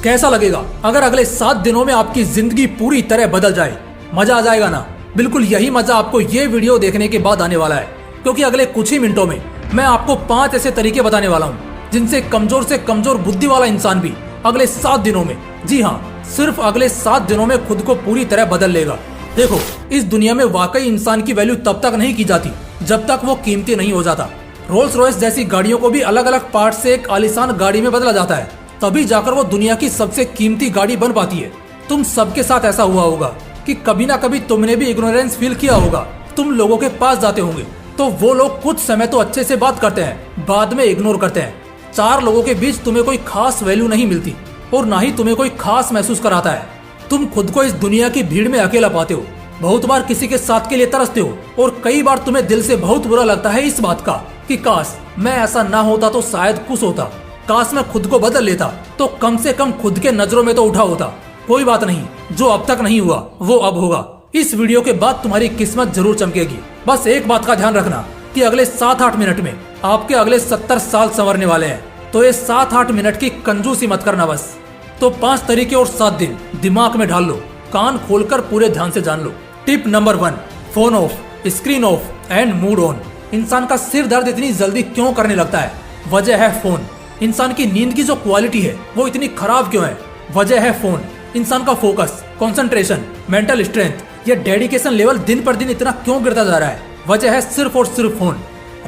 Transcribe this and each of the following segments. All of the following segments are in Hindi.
कैसा लगेगा अगर अगले 7 दिनों में आपकी जिंदगी पूरी तरह बदल जाए? मजा आ जाएगा ना? बिल्कुल यही मजा आपको ये वीडियो देखने के बाद आने वाला है, क्योंकि अगले कुछ ही मिनटों में मैं आपको 5 ऐसे तरीके बताने वाला हूँ जिनसे कमजोर से कमजोर बुद्धि वाला इंसान भी अगले 7 दिनों में, जी हाँ सिर्फ अगले 7 दिनों में खुद को पूरी तरह बदल लेगा। देखो, इस दुनिया में वाकई इंसान की वैल्यू तब तक नहीं की जाती जब तक वो कीमती नहीं हो जाता। रोल्स रॉयस जैसी गाड़ियों को भी अलग अलग पार्ट से एक आलीशान गाड़ी में बदला जाता है, तभी जाकर वो दुनिया की सबसे कीमती गाड़ी बन पाती है। तुम सबके साथ ऐसा हुआ होगा कि कभी ना कभी तुमने भी इग्नोरेंस फील किया होगा। तुम लोगों के पास जाते होंगे तो वो लोग कुछ समय तो अच्छे से बात करते हैं, बाद में इग्नोर करते हैं। 4 लोगों के बीच तुम्हें कोई खास वैल्यू नहीं मिलती और ना ही तुम्हें कोई खास महसूस कराता है। तुम खुद को इस दुनिया की भीड़ में अकेला पाते हो, बहुत बार किसी के साथ के लिए तरसते हो और कई बार तुम्हें दिल से बहुत बुरा लगता है इस बात का कि काश मैं ऐसा ना होता तो शायद कुछ होता, काश मैं खुद को बदल लेता तो कम से कम खुद के नजरों में तो उठा होता। कोई बात नहीं, जो अब तक नहीं हुआ वो अब होगा। इस वीडियो के बाद तुम्हारी किस्मत जरूर चमकेगी। बस एक बात का ध्यान रखना कि अगले 7-8 मिनट में आपके अगले 70 साल संवरने वाले हैं, तो ये 7-8 मिनट की कंजूसी मत करना बस। तो 5 तरीके और 7 दिन दिमाग में ढाल लो, कान खोलकर पूरे ध्यान से जान लो। Tip number 1, phone off, screen off and mood on. इंसान का सिर दर्द इतनी जल्दी क्यों करने लगता है? वजह है फोन। इंसान की नींद की जो क्वालिटी है वो इतनी खराब क्यों है? वजह है फोन। इंसान का फोकस, कंसंट्रेशन, मेंटल स्ट्रेंथ या डेडिकेशन लेवल दिन पर दिन इतना क्यों गिरता जा रहा है? वजह है सिर्फ और सिर्फ फोन।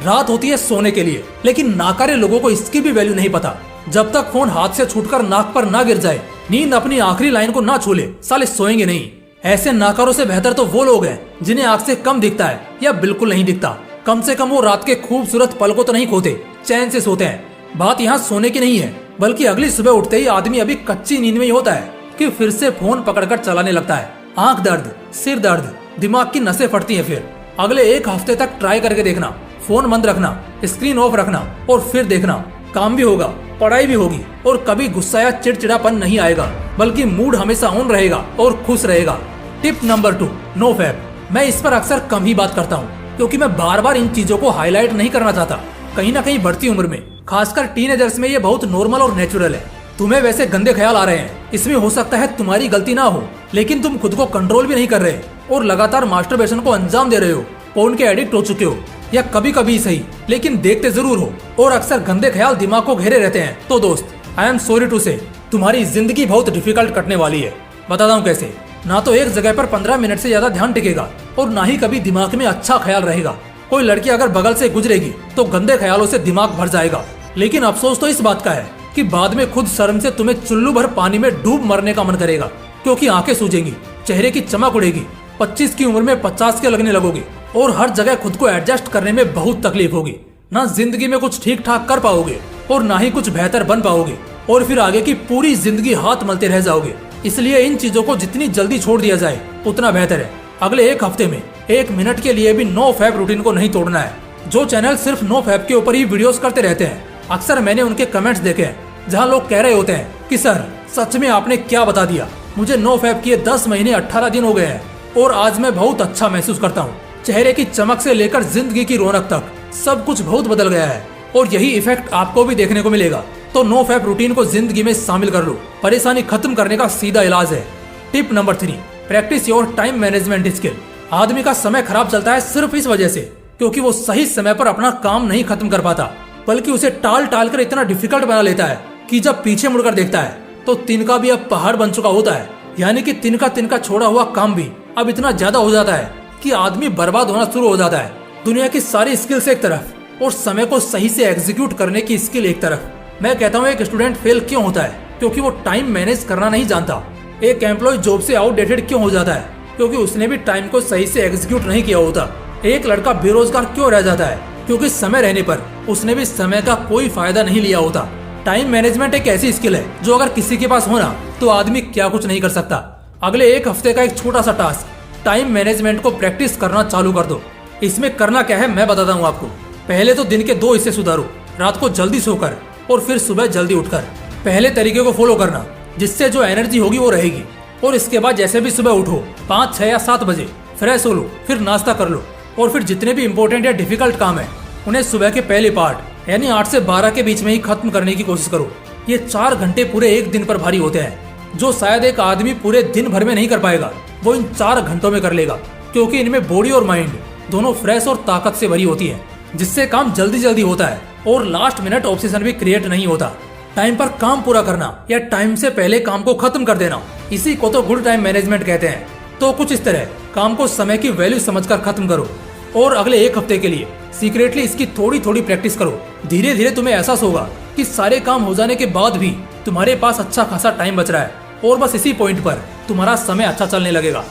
रात होती है सोने के लिए, लेकिन नाकारे लोगों को इसकी भी वैल्यू नहीं पता। जब तक फोन हाथ से छूटकर नाक पर ना गिर जाए, नींद अपनी आखिरी लाइन को ना छूले, साले सोएंगे नहीं। ऐसे नाकारों से बेहतर तो वो लोग हैं जिन्हें आँख से कम दिखता है या बिल्कुल नहीं दिखता। कम से कम वो रात के खूबसूरत पल को तो नहीं खोते, चैन से सोते हैं। बात यहाँ सोने की नहीं है, बल्कि अगली सुबह उठते ही आदमी अभी कच्ची नींद में ही होता है कि फिर से फोन पकड़कर चलाने लगता है। आंख दर्द, सिर दर्द, दिमाग की नसें फटती हैं। फिर अगले 1 हफ्ते तक ट्राई करके देखना, फोन बंद रखना, स्क्रीन ऑफ रखना और फिर देखना, काम भी होगा, पढ़ाई भी होगी और कभी गुस्सा या चिड़चिड़ापन नहीं आएगा, बल्कि मूड हमेशा ऑन रहेगा और खुश रहेगा। Tip number 2, no fap. मैं इस पर अक्सर कम ही बात करता हूँ क्योंकि मैं बार बार इन चीजों को हाईलाइट नहीं करना चाहता। कहीं ना कहीं बढ़ती उम्र में, खासकर टीनेजर्स में, ये बहुत नॉर्मल और नेचुरल है। तुम्हें वैसे गंदे ख्याल आ रहे हैं, इसमें हो सकता है तुम्हारी गलती ना हो, लेकिन तुम खुद को कंट्रोल भी नहीं कर रहे और लगातार मास्टरबेशन को अंजाम दे रहे हो, फोन के एडिक्ट हो चुके हो, या कभी कभी सही लेकिन देखते जरूर हो और अक्सर गंदे ख्याल दिमाग को घेरे रहते हैं। तो दोस्त, आई एम सॉरी टू से, तुम्हारी जिंदगी बहुत डिफिकल्ट कटने वाली है। बताता हूँ कैसे। ना तो एक जगह पर 15 मिनट से ज्यादा ध्यान टिकेगा और ना ही कभी दिमाग में अच्छा ख्याल रहेगा। कोई लड़की अगर बगल से गुजरेगी तो गंदे ख्यालों से दिमाग भर जाएगा, लेकिन अफसोस तो इस बात का है कि बाद में खुद शर्म से तुम्हें चुल्लू भर पानी में डूब मरने का मन करेगा, क्योंकि आंखें सूजेंगी, चेहरे की चमक उड़ेगी, 25 की उम्र में 50 के लगने लगोगे और हर जगह खुद को एडजस्ट करने में बहुत तकलीफ होगी। ना जिंदगी में कुछ ठीक ठाक कर पाओगे और ना ही कुछ बेहतर बन पाओगे और फिर आगे की पूरी जिंदगी हाथ मलते रह जाओगे। इसलिए इन चीजों को जितनी जल्दी छोड़ दिया जाए उतना बेहतर है। अगले 1 हफ्ते में 1 मिनट के लिए भी नो फैप रूटीन को नहीं तोड़ना है। जो चैनल सिर्फ नो फैप के ऊपर ही वीडियोस करते रहते हैं, अक्सर मैंने उनके कमेंट्स देखे हैं जहां लोग कह रहे होते हैं कि सर सच में आपने क्या बता दिया, मुझे नो फैप किए 10 महीने 18 दिन हो गए हैं और आज मैं बहुत अच्छा महसूस करता हूँ। चेहरे की चमक से लेकर जिंदगी की रौनक तक सब कुछ बहुत बदल गया है और यही इफेक्ट आपको भी देखने को मिलेगा। तो नो फैप रूटीन को जिंदगी में शामिल कर लो, परेशानी खत्म करने का सीधा इलाज है। Tip number 3, practice your time management skill. आदमी का समय खराब चलता है सिर्फ इस वजह से क्योंकि वो सही समय पर अपना काम नहीं खत्म कर पाता, बल्कि उसे टाल टाल कर इतना डिफिकल्ट बना लेता है कि जब पीछे मुड़कर देखता है तो तिनका भी अब पहाड़ बन चुका होता है। यानी कि तिनका तिनका छोड़ा हुआ काम भी अब इतना ज्यादा हो जाता है कि आदमी बर्बाद होना शुरू हो जाता है। दुनिया की सारी स्किल्स एक तरफ और समय को सही से एग्जीक्यूट करने की स्किल एक तरफ। मैं कहता हूँ एक स्टूडेंट फेल क्यों होता है? क्योंकि वो टाइम मैनेज करना नहीं जानता। एक एम्प्लॉय जॉब से आउटडेटेड क्यों हो जाता है? क्योंकि उसने भी टाइम को सही से एग्जीक्यूट नहीं किया होता। एक लड़का बेरोजगार क्यों रह जाता है? क्योंकि समय रहने पर उसने भी समय का कोई फायदा नहीं लिया होता। टाइम मैनेजमेंट एक ऐसी स्किल है जो अगर किसी के पास होना तो आदमी क्या कुछ नहीं कर सकता। अगले 1 हफ्ते का एक छोटा सा टास्क, टाइम मैनेजमेंट को प्रैक्टिस करना चालू कर दो। इसमें करना क्या है मैं बताता हूँ आपको। पहले तो दिन के 2 हिस्से सुधारो, रात को जल्दी सोकर और फिर सुबह जल्दी उठकर। पहले तरीके को फॉलो करना, जिससे जो एनर्जी होगी वो रहेगी। और इसके बाद जैसे भी सुबह उठो 5, 6 या 7 बजे फ्रेश हो लो, फिर नाश्ता कर लो और फिर जितने भी इंपॉर्टेंट या डिफिकल्ट काम है उन्हें सुबह के पहले पार्ट यानी 8 से 12 के बीच में ही खत्म करने की कोशिश करो। ये 4 घंटे पूरे एक दिन पर भारी होते हैं, जो शायद एक आदमी पूरे दिन भर में नहीं कर पाएगा, वो इन 4 घंटों में कर लेगा, क्योंकि इनमें बॉडी और माइंड दोनों फ्रेश और ताकत से भरी होती है, जिससे काम जल्दी जल्दी होता है और लास्ट मिनट ऑब्सेशन भी क्रिएट नहीं होता। टाइम पर काम पूरा करना या टाइम से पहले काम को खत्म कर देना, इसी को तो गुड टाइम मैनेजमेंट कहते हैं। तो कुछ इस तरह काम को समय की वैल्यू समझकर खत्म करो और अगले एक हफ्ते के लिए सीक्रेटली इसकी थोड़ी थोड़ी प्रैक्टिस करो। धीरे धीरे तुम्हें एहसास होगा कि सारे काम हो जाने के बाद भी तुम्हारे पास अच्छा खासा टाइम बच रहा है और बस इसी पॉइंट पर तुम्हारा समय अच्छा चलने लगेगा।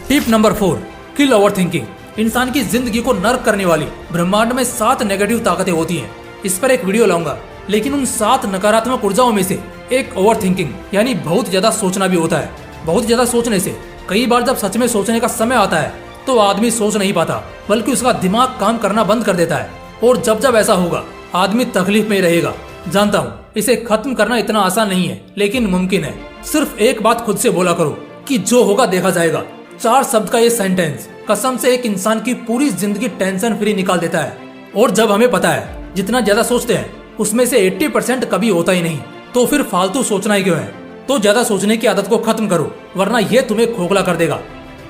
टिप नंबर 4, किल ओवर थिंकिंग। इंसान की जिंदगी को नर्क करने वाली ब्रह्मांड में 7 नेगेटिव ताकतें होती हैं। इस पर एक वीडियो लाऊंगा, लेकिन उन 7 नकारात्मक ऊर्जाओं में से एक ओवर थिंकिंग यानी बहुत ज्यादा सोचना भी होता है। बहुत ज्यादा सोचने से कई बार जब सच में सोचने का समय आता है तो आदमी सोच नहीं पाता, बल्कि उसका दिमाग काम करना बंद कर देता है, और जब जब ऐसा होगा आदमी तकलीफ में रहेगा। जानता हूँ इसे खत्म करना इतना आसान नहीं है, लेकिन मुमकिन है। सिर्फ एक बात खुद से बोला करो कि जो होगा देखा जाएगा। 4 शब्द का ये सेंटेंस कसम से एक इंसान की पूरी जिंदगी टेंशन फ्री निकाल देता है। और जब हमें पता है जितना ज्यादा सोचते हैं उसमें से 80% कभी होता ही नहीं, तो फिर फालतू सोचना ही क्यों है। तो ज्यादा सोचने की आदत को खत्म करो, वरना ये तुम्हें खोखला कर देगा।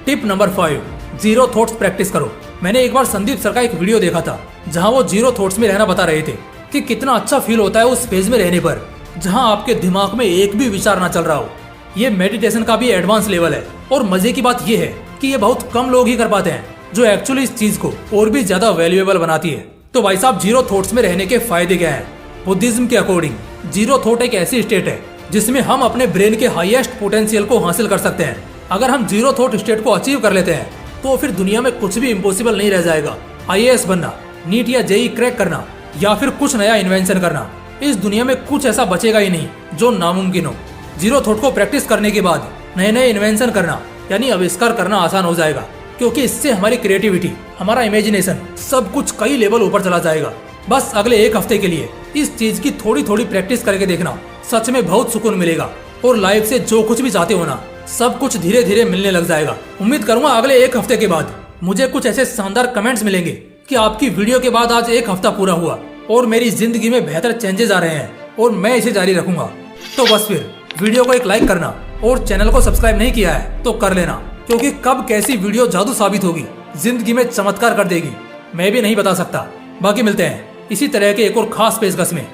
Tip number 5, zero thoughts practice करो। मैंने एक बार संदीप सर का एक वीडियो देखा था जहाँ वो जीरो थॉट्स में रहना बता रहे थे कि कितना अच्छा फील होता है उस फेज में रहने पर जहाँ आपके दिमाग में एक भी विचार ना चल रहा हो। ये मेडिटेशन का भी एडवांस लेवल है, और मजे की बात ये है कि ये बहुत कम लोग ही कर पाते हैं, जो एक्चुअली इस चीज को और भी ज्यादा वैल्यूएबल बनाती है। तो भाई साहब, जीरो थॉट्स में रहने के फायदे क्या हैं? बुद्धिज्म के अकॉर्डिंग जीरो थॉट एक ऐसी स्टेट है जिसमें हम अपने ब्रेन के हाईएस्ट पोटेंशियल को हासिल कर सकते हैं। अगर हम जीरो थॉट स्टेट को अचीव कर लेते हैं तो फिर दुनिया में कुछ भी इम्पॉसिबल नहीं रह जाएगा। IAS बनना, नीट या जेई क्रैक करना, या फिर कुछ नया इन्वेंशन करना, इस दुनिया में कुछ ऐसा बचेगा ही नहीं जो नामुमकिन हो। जीरो थॉट को प्रैक्टिस करने के बाद नए नए इन्वेंशन करना यानी आविष्कार करना आसान हो जाएगा, क्योंकि इससे हमारी क्रिएटिविटी, हमारा इमेजिनेशन सब कुछ कई लेवल ऊपर चला जाएगा। बस अगले एक हफ्ते के लिए इस चीज की थोड़ी थोड़ी प्रैक्टिस करके देखना, सच में बहुत सुकून मिलेगा और लाइफ से जो कुछ भी चाहते हो ना, सब कुछ धीरे धीरे मिलने लग जाएगा। उम्मीद करूंगा अगले एक हफ्ते के बाद मुझे कुछ ऐसे शानदार कमेंट्स मिलेंगे कि आपकी वीडियो के बाद आज एक हफ्ता पूरा हुआ और मेरी जिंदगी में बेहतर चेंजेस आ रहे हैं, और मैं इसे जारी रखूंगा। तो बस फिर वीडियो को एक लाइक करना, और चैनल को सब्सक्राइब नहीं किया है तो कर लेना, क्योंकि कब कैसी वीडियो जादू साबित होगी, जिंदगी में चमत्कार कर देगी, मैं भी नहीं बता सकता। बाकी मिलते हैं इसी तरह के एक और खास पेशकश में।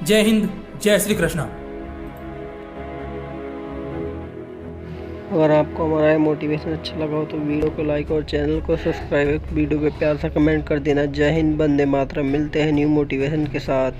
जय हिंद, जय श्री कृष्णा। अगर आपको हमारा ये मोटिवेशन अच्छा लगा हो तो वीडियो को लाइक और चैनल को सब्सक्राइब, वीडियो पे प्यार सा कमेंट कर देना। जय हिंद, वंदे मातरम। मिलते हैं न्यू मोटिवेशन के साथ।